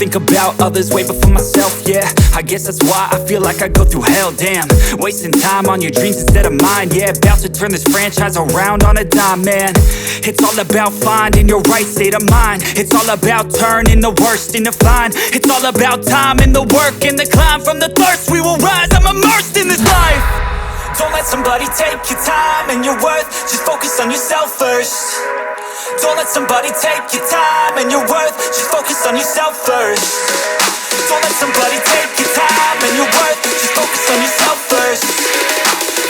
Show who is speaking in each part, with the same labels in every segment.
Speaker 1: think about others way before myself, yeah. I guess that's why I feel like I go through hell, damn. Wasting time on your dreams instead of mine, yeah. About to turn this franchise around on a dime, man. It's all about finding your right state of mind. It's all about turning the worst into fine. It's all about time and the work and the climb. From the thirst we will rise, I'm immersed in this life. Don't let somebody take your time and your worth. Just focus on yourself first. Don't let somebody take your time and your worth. Just focus on yourself first. Don't let somebody take your time and your worth. Just focus on yourself first.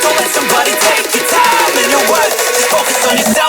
Speaker 1: Don't let somebody take your time and your worth. Just focus on yourself.